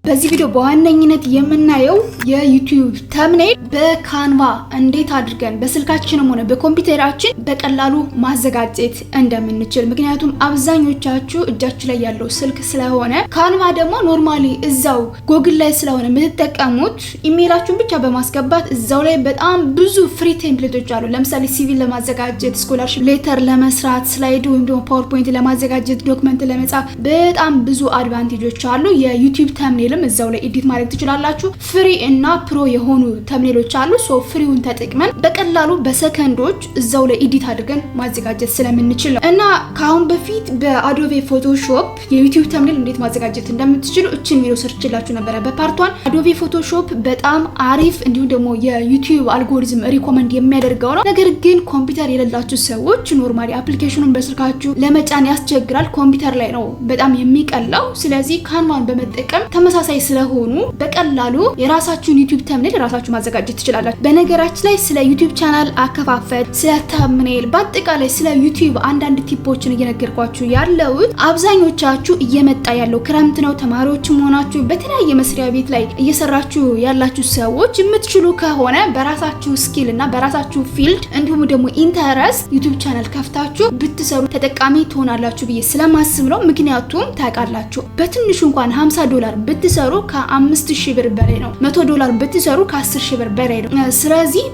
በዚህ ቪዲዮ በዋነኝነት የምናየው የዩቲዩብ ተምኔል በካንቫ እንዴት አድርገን በስልካችንም ሆነ በኮምፒውተራችን በቀላሉ ማዘጋጀት እንደምንችል። ምክንያቱም አብዛኞቻችሁ እጃችሁ ላይ ያለው ስልክ ስለሆነ ካንቫ ደግሞ ኖርማሊ እዛው ጎግል ላይ ስለሆነ የምትጠቀሙት ኢሜይላችሁን ብቻ በማስገባት እዛው ላይ በጣም ብዙ ፍሪ ቴምፕሌቶች አሉ። ለምሳሌ ሲቪ ለማዘጋጀት፣ ስኮላርሺፕ ሌተር ለመስራት፣ ስላይድ ወይም ደግሞ ፓወርፖይንት ለማዘጋጀት፣ ዶክመንት ለመጻፍ በጣም ብዙ አድቫንቴጆች አሉ። የዩቲዩብ ተምኔል እዛው ላይ ኤዲት ማድረግ ትችላላችሁ። ፍሪ እና ፕሮ የሆኑ ተምኔሎች አሉ። ሶ ፍሪውን ተጠቅመን በቀላሉ በሰከንዶች እዛው ላይ ኤዲት አድርገን ማዘጋጀት ስለምንችል ነው። እና ካሁን በፊት በአዶቤ ፎቶሾፕ የዩቲዩብ ተምኔል እንዴት ማዘጋጀት እንደምትችሉ እችን ቪዲዮ ሰርችላችሁ ነበረ በፓርት 1። አዶቤ ፎቶሾፕ በጣም አሪፍ እንዲሁም ደግሞ የዩቲዩብ አልጎሪዝም ሪኮመንድ የሚያደርገው ነው። ነገር ግን ኮምፒውተር የሌላችሁ ሰዎች ኖርማሊ አፕሊኬሽኑን በስልካችሁ ለመጫን ያስቸግራል። ኮምፒውተር ላይ ነው በጣም የሚቀላው። ስለዚህ ካንቫን በመጠቀም ተመሳሳይ ስለሆኑ በቀላሉ የራሳችሁን ዩቲዩብ ተምኔል ራሳችሁ ማዘጋጀት ትችላላችሁ። በነገራችን ላይ ስለ ዩቲዩብ ቻናል አከፋፈት፣ ስለ ተምኔል፣ በአጠቃላይ ስለ ዩቲዩብ አንዳንድ ቲፖችን እየነገርኳችሁ ያለሁት አብዛኞቻችሁ እየመጣ ያለው ክረምት ነው። ተማሪዎችም ሆናችሁ በተለያየ መስሪያ ቤት ላይ እየሰራችሁ ያላችሁ ሰዎች የምትችሉ ከሆነ በራሳችሁ ስኪል እና በራሳችሁ ፊልድ እንዲሁም ደግሞ ኢንተረስት ዩቲዩብ ቻናል ከፍታችሁ ብትሰሩ ተጠቃሚ ትሆናላችሁ ብዬ ስለማስብ ነው። ምክንያቱም ታውቃላችሁ በትንሹ እንኳን $50 ብትሰሩ ከ5000 ብር በላይ ነው። $100 ብትሰሩ ከ10000 ብር በላይ ነው። ስለዚህ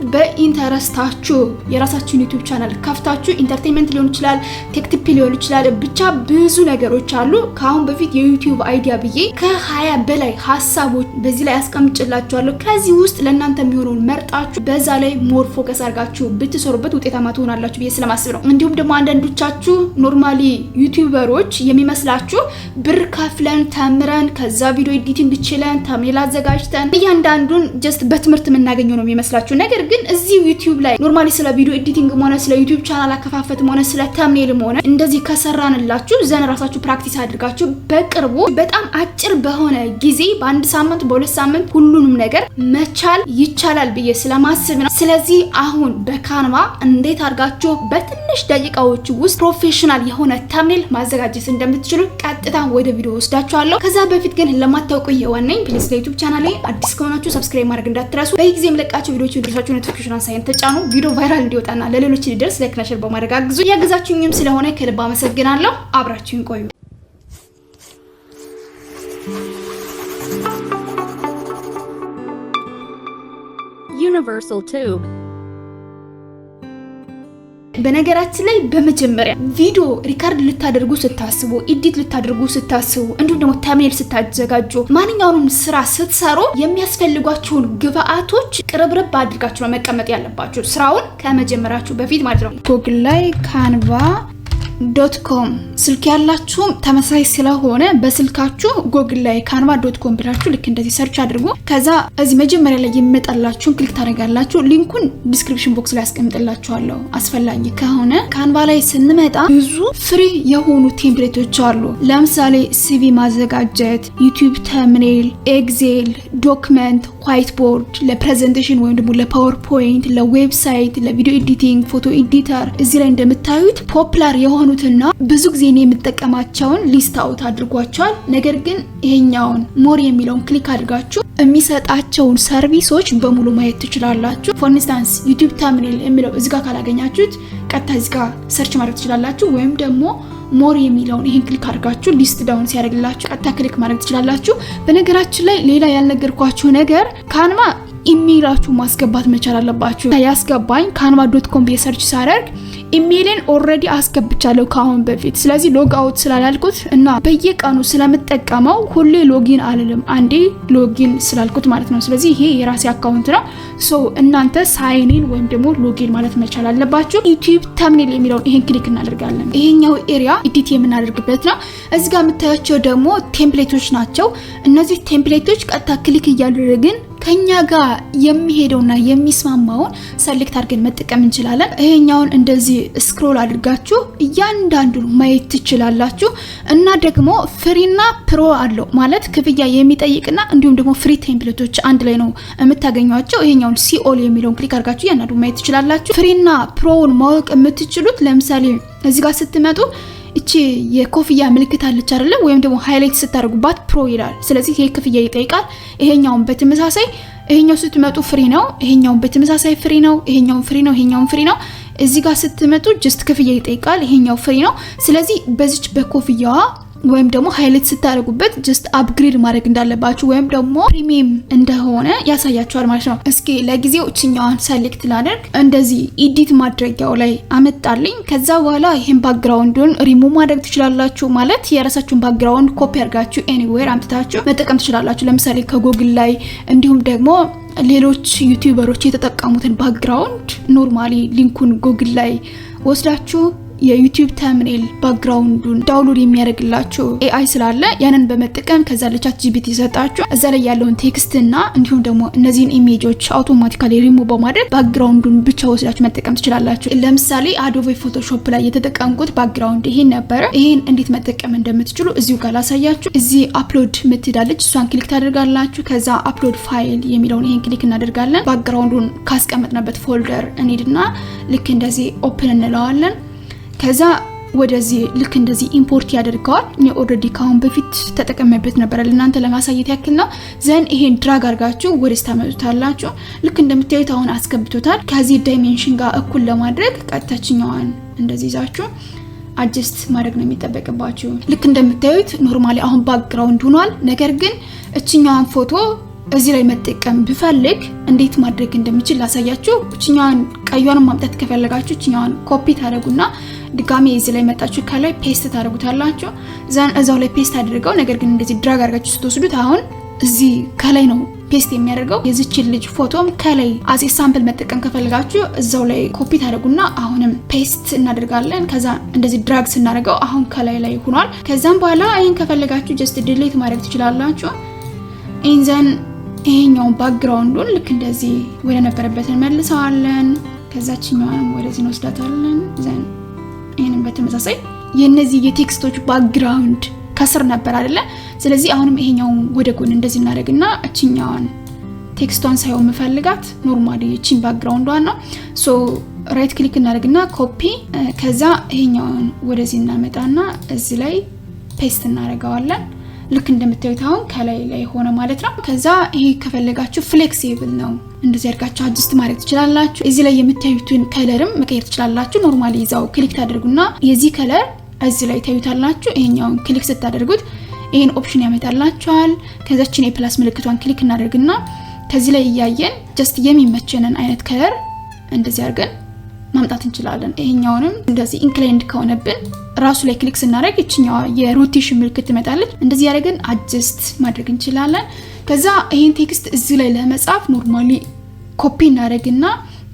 በኢንተረስታችሁ የራሳችሁን ዩቲዩብ ቻናል ከፍታችሁ ኢንተርቴይንመንት ሊሆን ይችላል፣ ቴክቲፕ ሊሆን ይችላል፣ ብቻ ብዙ ነገሮች አሉ። ካሁን በፊት የዩቲዩብ አይዲያ ብዬ ከ20 በላይ ሀሳቦች በዚህ ላይ አስቀምጬላችኋለሁ። ከዚህ ውስጥ ለእናንተ የሚሆነውን መርጣችሁ በዛ ላይ ሞር ፎከስ አድርጋችሁ ብትሰሩበት ውጤታማ ትሆናላችሁ ብዬ ስለማስብ ነው። እንዲሁም ደግሞ አንዳንዶቻችሁ ኖርማሊ ዩቲዩበሮች የሚመስላችሁ ብር ከፍለን ተምረን ከዛ ቪዲዮ ኤዲቲንግ ችለን ተምኔል አዘጋጅተን እያንዳንዱን ጀስት በትምህርት የምናገኘው ነው የሚመስላችሁ። ነገር ግን እዚህ ዩቲዩብ ላይ ኖርማሊ ስለ ቪዲዮ ኤዲቲንግ ሆነ ስለ ዩቲዩብ ቻናል አከፋፈትም ሆነ ስለ ተምኔልም ሆነ እንደዚህ ከሰራንላችሁ ዘን ራሳችሁ ፕራክቲስ አድርጋችሁ በቅርቡ በጣም አጭር በሆነ ጊዜ በአንድ ሳምንት በሁለት ሳምንት ሁሉንም ነገር መቻል ይቻላል ብዬ ስለማስብ ነው። ስለዚህ አሁን በካንቫ እንዴት አድርጋችሁ በትንሽ ደቂቃዎች ውስጥ ፕሮፌሽናል የሆነ ተምኔል ማዘጋጀት እንደምትችሉ ቀጥታ ወደ ቪዲዮ ወስዳችኋለሁ። ከዛ በፊት ግን ለማታውቁ የዋነኝ ፕሊስ ለዩቲዩብ ቻናሌ አዲስ ከሆናችሁ ሰብስክራይብ ማድረግ እንዳትረሱ። በጊዜ የምለቃቸው ቪዲዮዎች እንዲደርሳችሁ ኖቲፊኬሽን አንሳይን ተጫኑ። ቪዲዮ ቫይራል እንዲወጣና ለሌሎች እንዲደርስ ላይክ እና ሼር በማድረግ አግዙ። ያገዛችሁኝም ስለሆነ ከልብ አመሰግናለሁ። አብራችሁን ቆዩ። Universal Tube በነገራችን ላይ በመጀመሪያ ቪዲዮ ሪካርድ ልታደርጉ ስታስቡ፣ ኤዲት ልታደርጉ ስታስቡ፣ እንዲሁም ደግሞ ተምኔል ስታዘጋጁ፣ ማንኛውንም ስራ ስትሰሩ የሚያስፈልጓችሁን ግብአቶች ቅርብርብ አድርጋችሁ ነው መቀመጥ ያለባችሁ ስራውን ከመጀመራችሁ በፊት ማለት ነው። ጉግል ላይ canva.com ስልክ ያላችሁ ተመሳሳይ ስለሆነ በስልካችሁ ጉግል ላይ canva.com ብላችሁ ልክ እንደዚህ ሰርች አድርጉ። ከዛ እዚህ መጀመሪያ ላይ የሚመጣላችሁን ክሊክ ታደርጋላችሁ። ሊንኩን ዲስክሪፕሽን ቦክስ ላይ አስቀምጥላችኋለሁ አስፈላጊ ከሆነ። ካንቫ ላይ ስንመጣ ብዙ ፍሪ የሆኑ ቴምፕሌቶች አሉ። ለምሳሌ ሲቪ ማዘጋጀት፣ ዩቲዩብ ተምኔል፣ ኤክሴል፣ ዶክመንት፣ ዋይት ቦርድ፣ ለፕሬዘንቴሽን ወይም ደግሞ ለፓወርፖይንት፣ ለዌብሳይት፣ ለቪዲዮ ኤዲቲንግ፣ ፎቶ ኤዲተር። እዚህ ላይ እንደምታዩት ፖፑላር የሆኑትና ብዙ ጊዜ የምትጠቀማቸውን ሊስት አውት አድርጓቸዋል። ነገር ግን ይሄኛውን ሞር የሚለውን ክሊክ አድርጋችሁ የሚሰጣቸውን ሰርቪሶች በሙሉ ማየት ትችላላችሁ። ፎር ኢንስታንስ ዩቲዩብ ተምኔል የሚለው እዚህ ጋር ካላገኛችሁት ቀጥታ እዚህ ጋር ሰርች ማድረግ ትችላላችሁ። ወይም ደግሞ ሞር የሚለውን ይሄን ክሊክ አድርጋችሁ ሊስት ዳውን ሲያደርግላችሁ ቀጥታ ክሊክ ማድረግ ትችላላችሁ። በነገራችን ላይ ሌላ ያልነገርኳችሁ ነገር ካንቫ ኢሜይላችሁ ማስገባት መቻል አለባችሁ። ያስገባኝ canva.com ሰርች ሳደርግ ኢሜይልን ኦሬዲ አስገብቻለሁ ካሁን በፊት። ስለዚህ ሎግ አውት ስላላልኩት እና በየቀኑ ስለምጠቀመው ሁሌ ሎጊን አልልም፣ አንዴ ሎጊን ስላልኩት ማለት ነው። ስለዚህ ይሄ የራሴ አካውንት ነው። ሶ እናንተ ሳይኒን ወይም ደግሞ ሎጊን ማለት መቻል አለባችሁ። ዩቲዩብ ተምኔል የሚለውን ይሄን ክሊክ እናደርጋለን። ይሄኛው ኤሪያ ኤዲት የምናደርግበት ነው። እዚህ ጋር የምታያቸው ደግሞ ቴምፕሌቶች ናቸው። እነዚህ ቴምፕሌቶች ቀጥታ ክሊክ እያደረግን ከኛ ጋር የሚሄደውና የሚስማማውን ሰሌክት አድርገን መጠቀም እንችላለን። ይሄኛውን እንደዚህ ስክሮል አድርጋችሁ እያንዳንዱን ማየት ትችላላችሁ። እና ደግሞ ፍሪና ፕሮ አለው ማለት ክፍያ የሚጠይቅና እንዲሁም ደግሞ ፍሪ ቴምፕሌቶች አንድ ላይ ነው የምታገኙዋቸው። ይሄኛውን ሲኦል የሚለውን ክሊክ አድርጋችሁ እያንዳንዱን ማየት ትችላላችሁ። ፍሪና ፕሮውን ማወቅ የምትችሉት ለምሳሌ እዚህ ጋር ስትመጡ እቺ የኮፍያ ምልክት አለች አይደለ? ወይም ደግሞ ሃይላይት ስታደርጉባት ፕሮ ይላል። ስለዚህ ይሄ ክፍያ ይጠይቃል። ይሄኛውን በተመሳሳይ ይሄኛው ስትመጡ ፍሪ ነው። ይሄኛውን በተመሳሳይ ፍሪ ነው። ይሄኛውን ፍሪ ነው። ይሄኛውን ፍሪ ነው። እዚህ ጋር ስትመጡ ጀስት ክፍያ ይጠይቃል። ይሄኛው ፍሪ ነው። ስለዚህ በዚች በኮፍያዋ ወይም ደግሞ ሃይላይት ስታደርጉበት ጀስት አፕግሬድ ማድረግ እንዳለባችሁ ወይም ደግሞ ፕሪሚየም እንደሆነ ያሳያችኋል ማለት ነው። እስኪ ለጊዜው እችኛዋን ሰሌክት ላደርግ። እንደዚህ ኤዲት ማድረጊያው ላይ አመጣልኝ። ከዛ በኋላ ይሄን ባክግራውንዱን ሪሙቭ ማድረግ ትችላላችሁ። ማለት የራሳችሁን ባክግራውንድ ኮፒ አድርጋችሁ ኤኒዌር አምጥታችሁ መጠቀም ትችላላችሁ። ለምሳሌ ከጎግል ላይ እንዲሁም ደግሞ ሌሎች ዩቲዩበሮች የተጠቀሙትን ባክግራውንድ ኖርማሊ ሊንኩን ጎግል ላይ ወስዳችሁ የዩቲዩብ ተምኔል ባክግራውንዱን ዳውንሎድ የሚያደርግላችሁ ኤአይ ስላለ ያንን በመጠቀም ከዛ ለቻት ጂፒቲ ሰጣችሁ እዛ ላይ ያለውን ቴክስት እና እንዲሁም ደግሞ እነዚህን ኢሜጆች አውቶማቲካሊ ሪሙቭ በማድረግ ባክግራውንዱን ብቻ ወስዳችሁ መጠቀም ትችላላችሁ። ለምሳሌ አዶቤ ፎቶሾፕ ላይ የተጠቀምኩት ባክግራውንድ ይሄን ነበረ። ይሄን እንዴት መጠቀም እንደምትችሉ እዚሁ ጋር ላሳያችሁ። እዚህ አፕሎድ ምትዳለች፣ እሷን ክሊክ ታደርጋላችሁ። ከዛ አፕሎድ ፋይል የሚለውን ይሄን ክሊክ እናደርጋለን። ባክግራውንዱን ካስቀመጥነበት ፎልደር እንሂድና ልክ እንደዚህ ኦፕን እንለዋለን። ከዛ ወደዚህ ልክ እንደዚህ ኢምፖርት ያደርገዋል። እኔ ኦልሬዲ ካሁን በፊት ተጠቅሜበት ነበር ለእናንተ ለማሳየት ያክል ነው። ዘን ይሄን ድራግ አድርጋችሁ ወደዚህ ታመጡታላችሁ። ልክ እንደምታዩት አሁን አስገብቶታል። ከዚህ ዳይሜንሽን ጋር እኩል ለማድረግ ቀጥታችኛዋን እንደዚህ ይዛችሁ አጀስት ማድረግ ነው የሚጠበቅባችሁ። ልክ እንደምታዩት ኖርማሊ አሁን ባክግራውንድ ሆኗል። ነገር ግን እችኛዋን ፎቶ እዚህ ላይ መጠቀም ብፈልግ እንዴት ማድረግ እንደምችል ላሳያችሁ። እችኛዋን ቀዩን ማምጣት ከፈለጋችሁ እችኛዋን ኮፒ ታደርጉና ድጋሚ እዚህ ላይ መጣችሁ ከላይ ፔስት ታደርጉታላችሁ። ዘን እዛው ላይ ፔስት አድርገው ነገር ግን እንደዚህ ድራግ አድርጋችሁ ስትወስዱት አሁን እዚህ ከላይ ነው ፔስት የሚያደርገው። የዚችን ልጅ ፎቶም ከላይ አዚ ሳምፕል መጠቀም ከፈለጋችሁ እዛው ላይ ኮፒ ታደርጉና አሁንም ፔስት እናደርጋለን። ከዛ እንደዚህ ድራግ ስናደርገው አሁን ከላይ ላይ ሆኗል። ከዛም በኋላ ይሄን ከፈለጋችሁ ጀስት ዲሊት ማድረግ ትችላላችሁ። ኢንዘን ይሄኛውን ባክግራውንዱን ልክ እንደዚህ ወደ ነበረበት እንመልሰዋለን። ከዛችኛዋንም ወደዚህ እንወስዳታለን። ዘን ይሄንን በተመሳሳይ የነዚህ የቴክስቶች ባክግራውንድ ከስር ነበር አይደለ? ስለዚህ አሁንም ይሄኛውን ወደ ጎን እንደዚህ እናደርግና እቺኛዋን ቴክስቷን ሳይሆን መፈልጋት ኖርማሊ እቺን ባክግራውንዷን ነው። ሶ ራይት ክሊክ እናደርግና ኮፒ፣ ከዛ ይሄኛውን ወደዚህ እናመጣና እዚህ ላይ ፔስት እናደርገዋለን። ልክ እንደምታዩት አሁን ከላይ ላይ ሆነ ማለት ነው። ከዛ ይሄ ከፈለጋችሁ ፍሌክሲብል ነው፣ እንደዚህ አድርጋችሁ አጅስት ማድረግ ትችላላችሁ። እዚህ ላይ የምታዩትን ከለርም መቀየር ትችላላችሁ። ኖርማሊ ይዛው ክሊክ ታደርጉና የዚህ ከለር እዚህ ላይ ታዩታላችሁ። ይሄኛውን ክሊክ ስታደርጉት ይሄን ኦፕሽን ያመጣላችኋል። ከዛችን የፕላስ ምልክቷን ክሊክ እናደርግና ከዚህ ላይ እያየን ጀስት የሚመቸንን አይነት ከለር እንደዚህ አድርገን ማምጣት እንችላለን። ይሄኛውንም እንደዚህ ኢንክላይንድ ከሆነብን ራሱ ላይ ክሊክ ስናደርግ እቺኛዋ የሮቴሽን ምልክት ትመጣለች። እንደዚህ ያደርገን አጀስት ማድረግ እንችላለን። ከዛ ይሄን ቴክስት እዚህ ላይ ለመጻፍ ኖርማሊ ኮፒ እናደርግና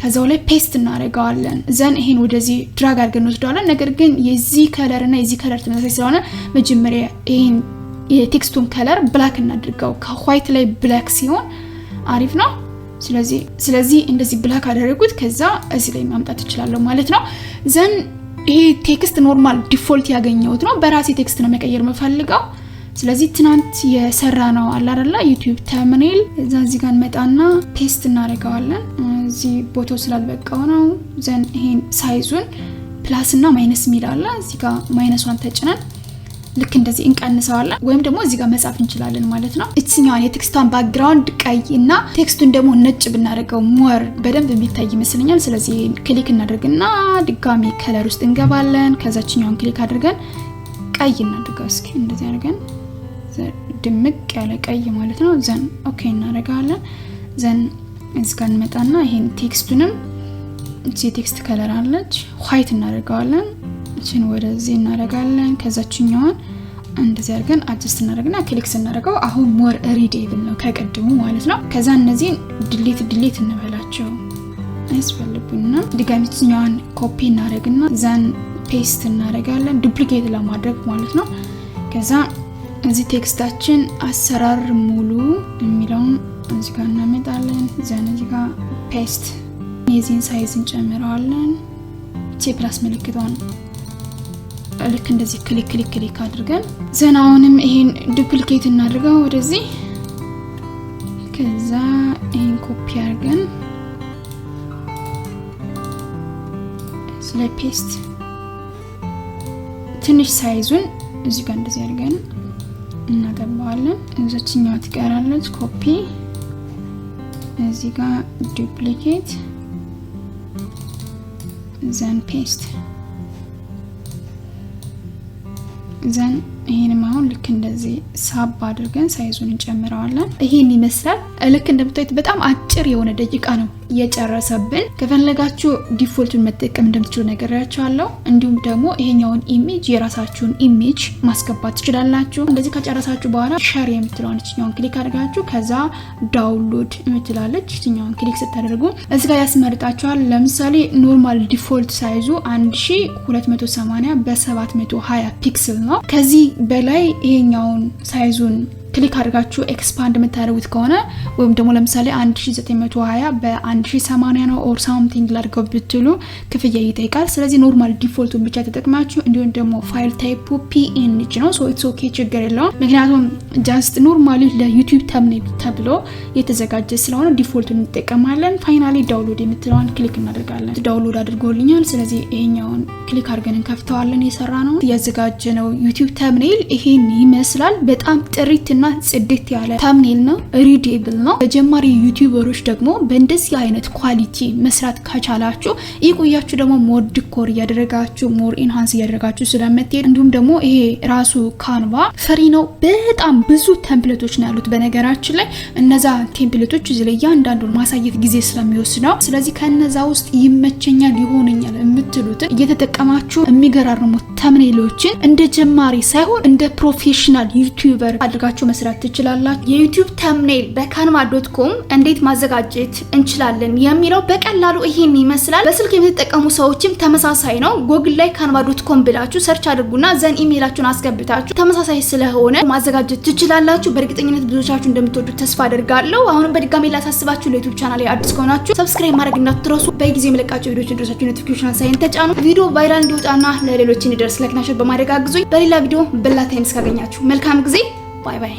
ከዛው ላይ ፔስት እናደርጋለን። ዘን ይሄን ወደዚህ ድራግ አድርገን ወስደዋለን። ነገር ግን የዚህ ከለር እና የዚህ ከለር ተመሳሳይ ስለሆነ መጀመሪያ ይሄን የቴክስቱን ከለር ብላክ እናድርገው። ከዋይት ላይ ብላክ ሲሆን አሪፍ ነው። ስለዚህ እንደዚህ ብላክ አደረጉት። ከዛ እዚህ ላይ ማምጣት እችላለሁ ማለት ነው። ዘን ይሄ ቴክስት ኖርማል ዲፎልት ያገኘሁት ነው። በራሴ ቴክስት ነው መቀየር መፈልገው። ስለዚህ ትናንት የሰራ ነው አለ አይደል ዩቲዩብ ተምኔል እዚህ ጋር እንመጣና ፔስት እናደርጋለን። እዚህ ቦታው ስላልበቃው ነው። ዘን ይሄን ሳይዙን ፕላስ እና ማይነስ ሚላላ እዚህ ጋር ማይነሷን ተጭነን ልክ እንደዚህ እንቀንሰዋለን ወይም ደግሞ እዚህ ጋር መጻፍ እንችላለን ማለት ነው። እቺኛዋን የቴክስቷን ባክግራውንድ ቀይ እና ቴክስቱን ደግሞ ነጭ ብናደርገው ሞር በደንብ የሚታይ ይመስለኛል። ስለዚህ ክሊክ እናደርግና ድጋሚ ከለር ውስጥ እንገባለን። ከዛችኛውን ክሊክ አድርገን ቀይ እናድርገው። እስኪ እንደዚህ አድርገን ድምቅ ያለ ቀይ ማለት ነው። ዘን ኦኬ እናደርጋለን። ዘን እዚህ ጋር እንመጣና ይሄን ቴክስቱንም እቺ ቴክስት ከለር አለች ዋይት እናደርጋለን። እቺን ወደዚህ እናደርጋለን። ከዛችኛውን እንደዚህ አድርገን አጀስት እናደርግና ክሊክ ስናደርገው አሁን ሞር ሪዴብል ነው ከቀድሙ ማለት ነው። ከዛ እነዚህን ዲሊት እንበላቸው አይስፈልጉና ድጋሚኛውን ኮፒ እናደርግና ዘን ፔስት እናደርጋለን ዱፕሊኬት ለማድረግ ማለት ነው። ከዛ እዚህ ቴክስታችን አሰራር ሙሉ የሚለውን እዚህ ጋር እናመጣለን። ዘን እዚህ ጋር ፔስት የዚህን ሳይዝ እንጨምረዋለን። ቲ ፕላስ ምልክቷን ልክ እንደዚህ ክሊክ አድርገን ዘናውንም ይሄን ዱፕሊኬት እናድርገው ወደዚህ። ከዛ ይሄን ኮፒ አድርገን ስለ ፔስት ትንሽ ሳይዙን እዚህ ጋር እንደዚህ አድርገን እናገባዋለን። እዛችኛዋ ትቀራለች ኮፒ፣ እዚህ ጋር ዱፕሊኬት ዘን ፔስት ዘን ይሄንም አሁን ልክ እንደዚህ ሳብ አድርገን ሳይዙን እንጨምረዋለን። ይሄን ይመስላል። ልክ እንደምታዩት በጣም አጭር የሆነ ደቂቃ ነው የጨረሰብን። ከፈለጋችሁ ዲፎልቱን መጠቀም እንደምትችሉ ነገራችኋለሁ። እንዲሁም ደግሞ ይሄኛውን ኢሜጅ የራሳችሁን ኢሜጅ ማስገባት ትችላላችሁ። እንደዚህ ከጨረሳችሁ በኋላ ሼር የምትለውን እችኛውን ክሊክ አድርጋችሁ ከዛ ዳውንሎድ የምትላለች እችኛውን ክሊክ ስታደርጉ እዚህ ጋር ያስመርጣችኋል። ለምሳሌ ኖርማል ዲፎልት ሳይዙ 1280 በ720 ፒክስል ነው። ከዚህ በላይ ይሄኛውን ሳይዙን ክሊክ አድርጋችሁ ኤክስፓንድ የምታደርጉት ከሆነ ወይም ደግሞ ለምሳሌ 1920 በ1080 ነው ኦር ሳምቲንግ ላድርገው ብትሉ ክፍያ ይጠይቃል። ስለዚህ ኖርማል ዲፎልቱን ብቻ ተጠቅማችሁ እንዲሁም ደግሞ ፋይል ታይፑ PNG ነው። ሶ ኢትስ ኦኬ ችግር የለውም። ምክንያቱም ጃስት ኖርማሊ ለዩቲዩብ ተምኔል ተብሎ የተዘጋጀ ስለሆነ ዲፎልቱን እንጠቀማለን። ፋይናሊ ዳውንሎድ የምትለዋን ክሊክ እናደርጋለን። ዳውንሎድ አድርጎልኛል። ስለዚህ ይሄኛውን ክሊክ አድርገን እንከፍተዋለን። የሰራ ነው ያዘጋጀ ነው ዩቲዩብ ተምኔል ይሄን ይመስላል። በጣም ጥሪትና ጽድት ያለ ተምኔል ነው። ሪዴብል ነው። ለጀማሪ ዩቲዩበሮች ደግሞ በእንደዚህ አይነት ኳሊቲ መስራት ከቻላችሁ ይቆያችሁ ደግሞ ሞር ዲኮር ያደረጋችሁ ሞር ኢንሃንስ ያደረጋችሁ ስለምትሄድ እንዲሁም ደግሞ ይሄ ራሱ ካንቫ ፍሪ ነው። በጣም ብዙ ቴምፕሌቶች ነው ያሉት። በነገራችን ላይ እነዛ ቴምፕሌቶች እዚህ ላይ ያንዳንዱን ማሳየት ጊዜ ስለሚወስድ ነው። ስለዚህ ከነዛ ውስጥ ይመቸኛል ይሆነኛል የምትሉትን እየተጠቀማችሁ የሚገራርሙ ተምኔሎችን እንደ ጀማሪ ሳይሆን እንደ ፕሮፌሽናል ዩቲዩበር አድርጋችሁ መስራት ትችላላችሁ። የዩቲዩብ ተምኔል በcanva.com እንዴት ማዘጋጀት እንችላለን የሚለው በቀላሉ ይሄን ይመስላል። በስልክ የምትጠቀሙ ሰዎችም ተመሳሳይ ነው። ጉግል ላይ canva.com ብላችሁ ሰርች አድርጉና ዘን ኢሜይላችሁን አስገብታችሁ ተመሳሳይ ስለሆነ ማዘጋጀት ትችላላችሁ። በእርግጠኝነት ብዙዎቻችሁ እንደምትወዱት ተስፋ አደርጋለሁ። አሁንም በድጋሚ ላሳስባችሁ ለዩቲዩብ ቻናሌ አዲስ ከሆናችሁ ሰብስክራይብ ማድረግ እንዳትረሱ። በጊዜው የምለቃቸው ቪዲዮዎች እንድደርሳችሁ ኖቲፊኬሽን ሳይን ተጫኑ። ቪዲዮ ቫይራል እንዲወጣና ለሌሎች እንዲደርስ ላይክ እና ሼር በማድረግ አግዙኝ። በሌላ ቪዲዮ በላ ታይም እስካገኛችሁ መልካም ጊዜ። ባይ ባይ።